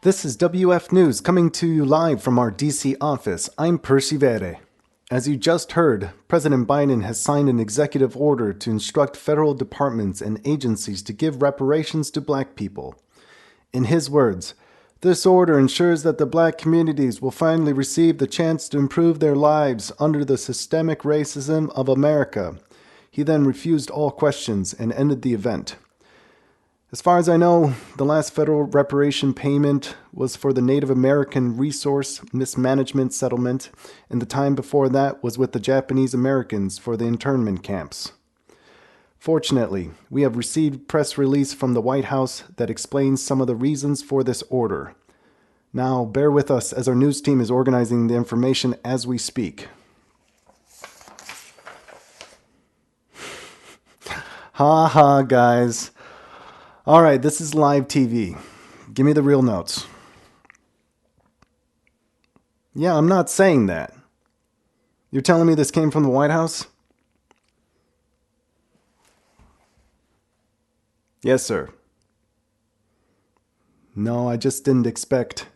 This is WF News coming to you live from our DC office. I'm Percy Vere. As you just heard, President Biden has signed an executive order to instruct federal departments and agencies to give reparations to black people. In his words, this order ensures that the black communities will finally receive the chance to improve their lives under the systemic racism of America. He then refused all questions and ended the event. As far as I know, the last federal reparation payment was for the Native American Resource Mismanagement Settlement, and the time before that was with the Japanese Americans for the internment camps. Fortunately, we have received press release from the White House that explains some of the reasons for this order. Now, bear with us as our news team is organizing the information as we speak. Ha ha, guys. All right, this is live TV. Give me the real notes. Yeah, I'm not saying that. You're telling me this came from the White House? Yes, sir. No, I just didn't expect.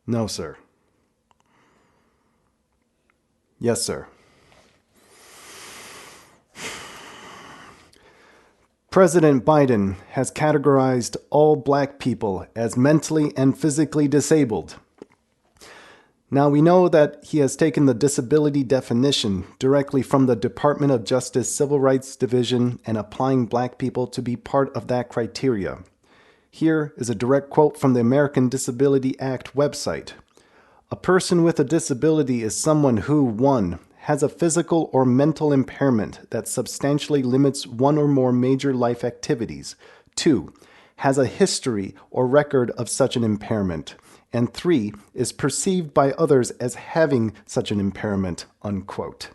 No, sir. Yes, sir. President Biden has categorized all black people as mentally and physically disabled. Now, we know that he has taken the disability definition directly from the Department of Justice Civil Rights Division and applying black people to be part of that criteria. Here is a direct quote from the American Disability Act website. A person with a disability is someone who, 1, has a physical or mental impairment that substantially limits one or more major life activities, 2, has a history or record of such an impairment, and 3, is perceived by others as having such an impairment, unquote.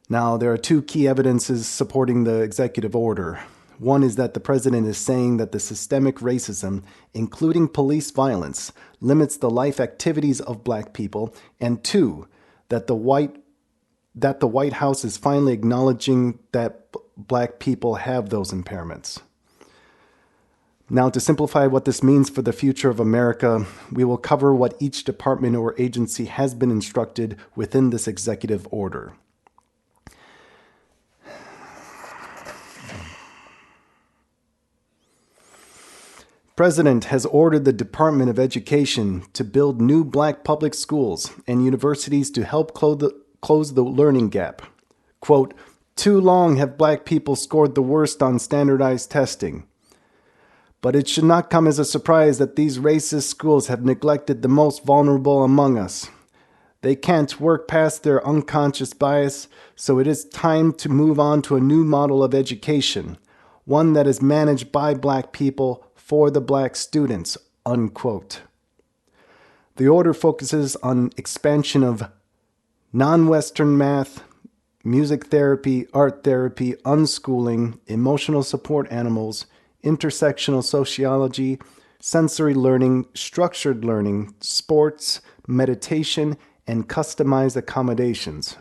Now, there are two key evidences supporting the executive order. One is that the president is saying that the systemic racism, including police violence, limits the life activities of black people, and 2, that the White House is finally acknowledging that black people have those impairments. Now, to simplify what this means for the future of America, we will cover what each department or agency has been instructed within this executive order. President has ordered the Department of Education to build new black public schools and universities to help close the learning gap. Quote, too long have black people scored the worst on standardized testing. But it should not come as a surprise that these racist schools have neglected the most vulnerable among us. They can't work past their unconscious bias, so it is time to move on to a new model of education, one that is managed by black people for the black students, unquote. The order focuses on expansion of non-Western math, music therapy, art therapy, unschooling, emotional support animals, intersectional sociology, sensory learning, structured learning, sports, meditation, and customized accommodations.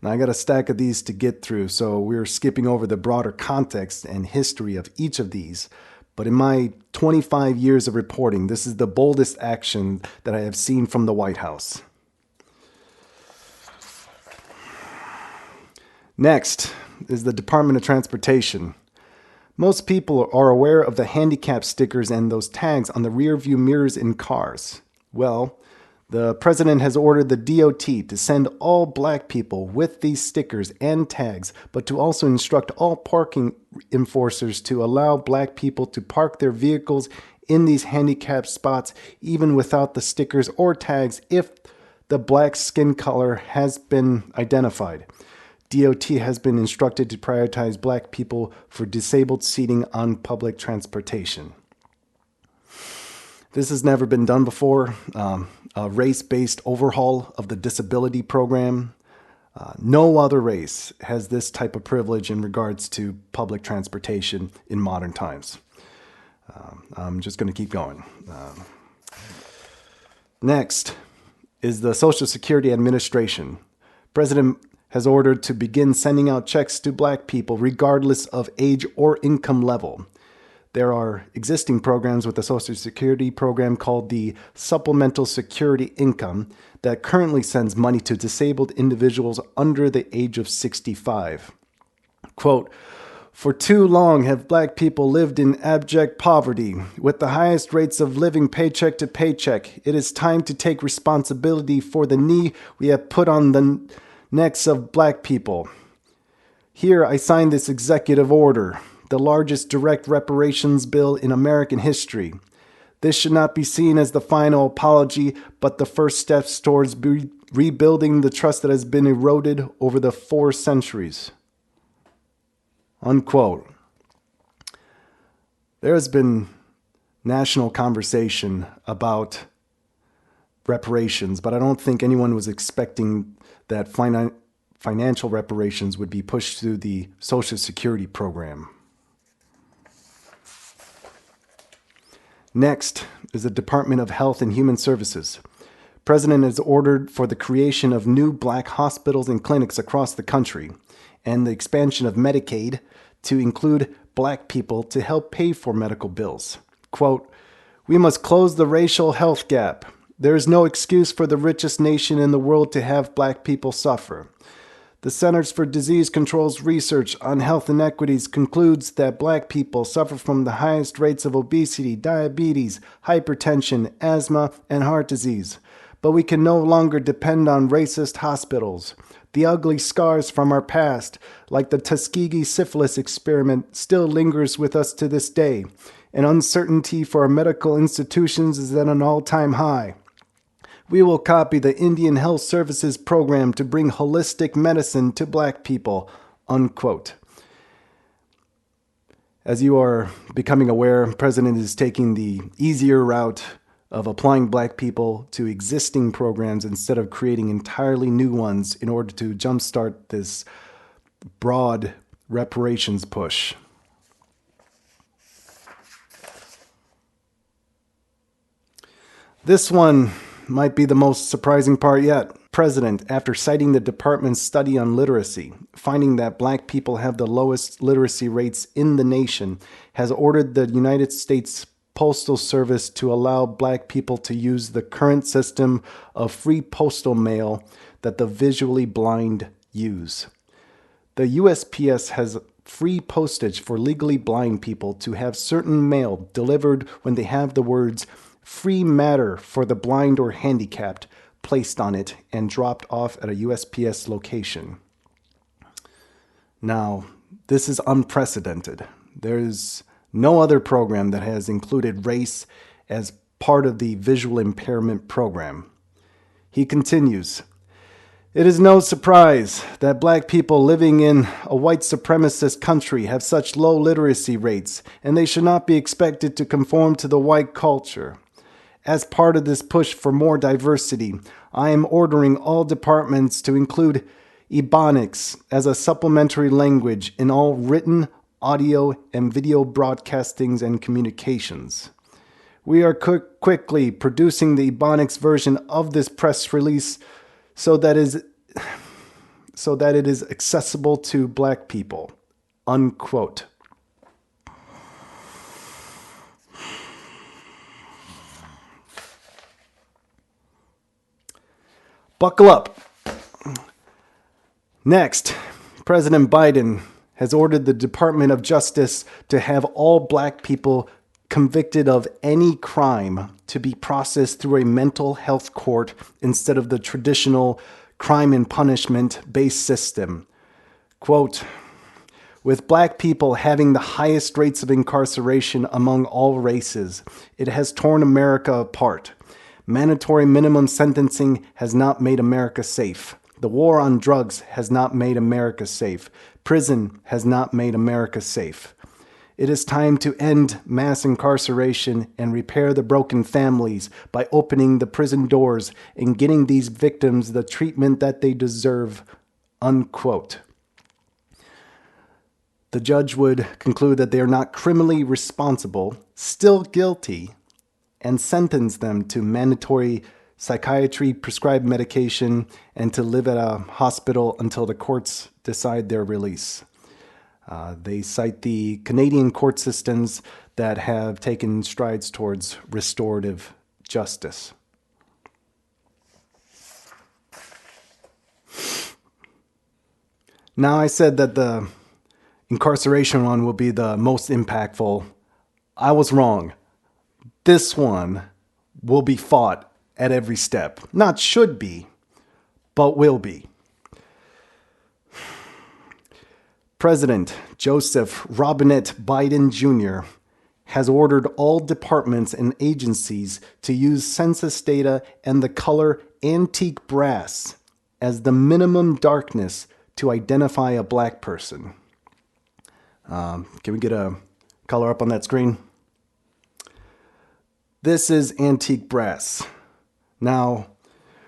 Now, I got a stack of these to get through, so we're skipping over the broader context and history of each of these. But in my 25 years of reporting, this is the boldest action that I have seen from the White House. Next is the Department of Transportation. Most people are aware of the handicap stickers and those tags on the rear view mirrors in cars. Well, the president has ordered the DOT to send all black people with these stickers and tags, but to also instruct all parking enforcers to allow black people to park their vehicles in these handicapped spots even without the stickers or tags if the black skin color has been identified. DOT has been instructed to prioritize black people for disabled seating on public transportation. This has never been done before. A race-based overhaul of the disability program. No other race has this type of privilege in regards to public transportation in modern times. I'm just going to keep going. Next is the Social Security Administration. President has ordered to begin sending out checks to black people regardless of age or income level. There are existing programs with the Social Security program called the Supplemental Security Income that currently sends money to disabled individuals under the age of 65. Quote, "For too long have black people lived in abject poverty, with the highest rates of living paycheck to paycheck. It is time to take responsibility for the knee we have put on the necks of black people. Here I sign this executive order, the largest direct reparations bill in American history. This should not be seen as the final apology, but the first steps towards rebuilding the trust that has been eroded over the 4 centuries." Unquote. There has been national conversation about reparations, but I don't think anyone was expecting that financial reparations would be pushed through the Social Security program. Next is the Department of Health and Human Services. The President has ordered for the creation of new black hospitals and clinics across the country, and the expansion of Medicaid to include black people to help pay for medical bills. Quote, "We must close the racial health gap. There is no excuse for the richest nation in the world to have black people suffer. The Centers for Disease Control's research on health inequities concludes that black people suffer from the highest rates of obesity, diabetes, hypertension, asthma, and heart disease. But we can no longer depend on racist hospitals. The ugly scars from our past, like the Tuskegee syphilis experiment, still lingers with us to this day, and uncertainty for our medical institutions is at an all-time high. We will copy the Indian Health Services program to bring holistic medicine to black people." Unquote. As you are becoming aware, the President is taking the easier route of applying black people to existing programs instead of creating entirely new ones in order to jumpstart this broad reparations push. This one might be the most surprising part yet. President, after citing the department's study on literacy, finding that black people have the lowest literacy rates in the nation, has ordered the United States Postal Service to allow black people to use the current system of free postal mail that the visually blind use. The USPS has free postage for legally blind people to have certain mail delivered when they have the words "free matter for the blind or handicapped" placed on it and dropped off at a USPS location. Now, this is unprecedented. There's no other program that has included race as part of the visual impairment program. He continues, "It is no surprise that black people living in a white supremacist country have such low literacy rates, and they should not be expected to conform to the white culture. As part of this push for more diversity, I am ordering all departments to include Ebonics as a supplementary language in all written, audio, and video broadcastings and communications. We are quickly producing the Ebonics version of this press release so that it is accessible to black people." Unquote. Buckle up. Next, President Biden has ordered the Department of Justice to have all black people convicted of any crime to be processed through a mental health court instead of the traditional crime and punishment-based system. Quote, "With black people having the highest rates of incarceration among all races, it has torn America apart. Mandatory minimum sentencing has not made America safe. The war on drugs has not made America safe. Prison has not made America safe. It is time to end mass incarceration and repair the broken families by opening the prison doors and getting these victims the treatment that they deserve." Unquote. The judge would conclude that they are not criminally responsible, still guilty, and sentence them to mandatory psychiatry prescribed medication and to live at a hospital until the courts decide their release. They cite the Canadian court systems that have taken strides towards restorative justice. Now, I said that the incarceration one will be the most impactful. I was wrong. This one will be fought at every step. Not should be, but will be. President Joseph Robinette Biden Jr. has ordered all departments and agencies to use census data and the color antique brass as the minimum darkness to identify a black person. Can we get a color up on that screen? This is antique brass. Now,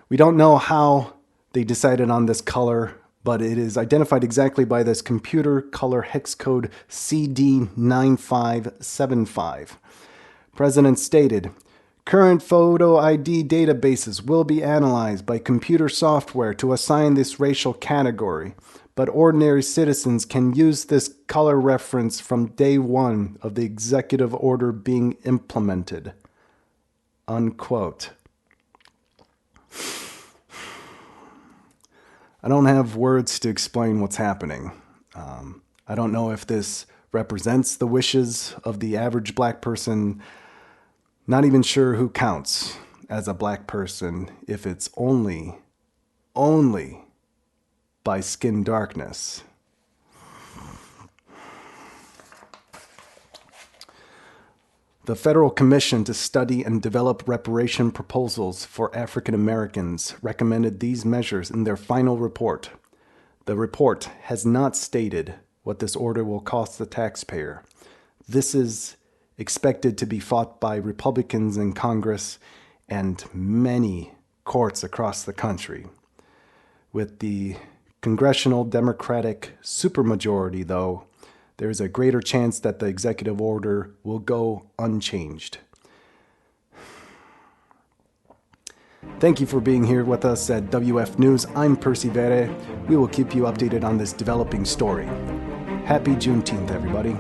we don't know how they decided on this color, but it is identified exactly by this computer color hex code CD9575. President stated, current photo ID databases will be analyzed by computer software to assign this racial category, but ordinary citizens can use this color reference from day one of the executive order being implemented. Unquote. I don't have words to explain what's happening. I don't know if this represents the wishes of the average black person. Not even sure who counts as a black person if it's only by skin darkness. The Federal Commission to Study and Develop Reparation Proposals for African Americans recommended these measures in their final report. The report has not stated what this order will cost the taxpayer. This is expected to be fought by Republicans in Congress and many courts across the country. With the congressional Democratic supermajority, though, there is a greater chance that the executive order will go unchanged. Thank you for being here with us at WF News. I'm Percy Vere. We will keep you updated on this developing story. Happy Juneteenth, everybody.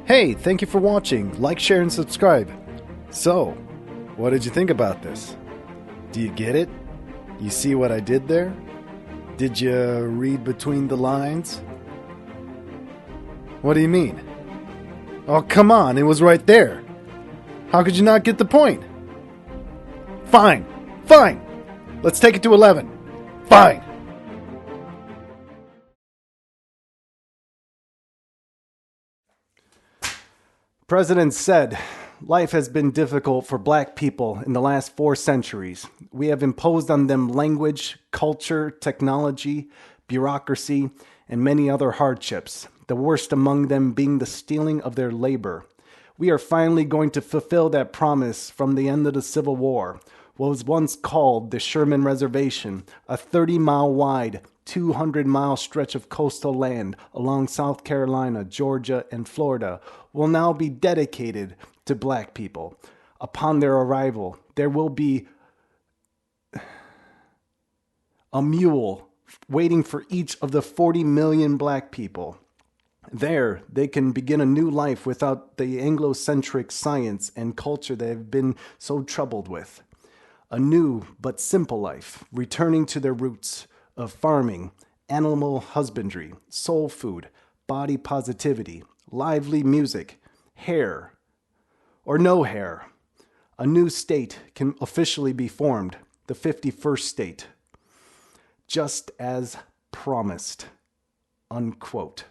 Hey, thank you for watching. Like, share, and subscribe. So, what did you think about this? Do you get it? You see what I did there? Did you read between the lines? What do you mean? Oh, come on, it was right there. How could you not get the point? Fine. Let's take it to 11. Fine. President said, life has been difficult for black people in the last 4 centuries. We have imposed on them language, culture, technology, bureaucracy, and many other hardships, the worst among them being the stealing of their labor. We are finally going to fulfill that promise from the end of the Civil War, what was once called the Sherman Reservation, a 30-mile wide, 200-mile stretch of coastal land along South Carolina, Georgia, and Florida will now be dedicated to black people. Upon their arrival, there will be a mule waiting for each of the 40 million black people. There, they can begin a new life without the Anglo-centric science and culture they have been so troubled with. A new but simple life, returning to their roots of farming, animal husbandry, soul food, body positivity, lively music, hair, or no hair. A new state can officially be formed, the 51st state, just as promised. Unquote.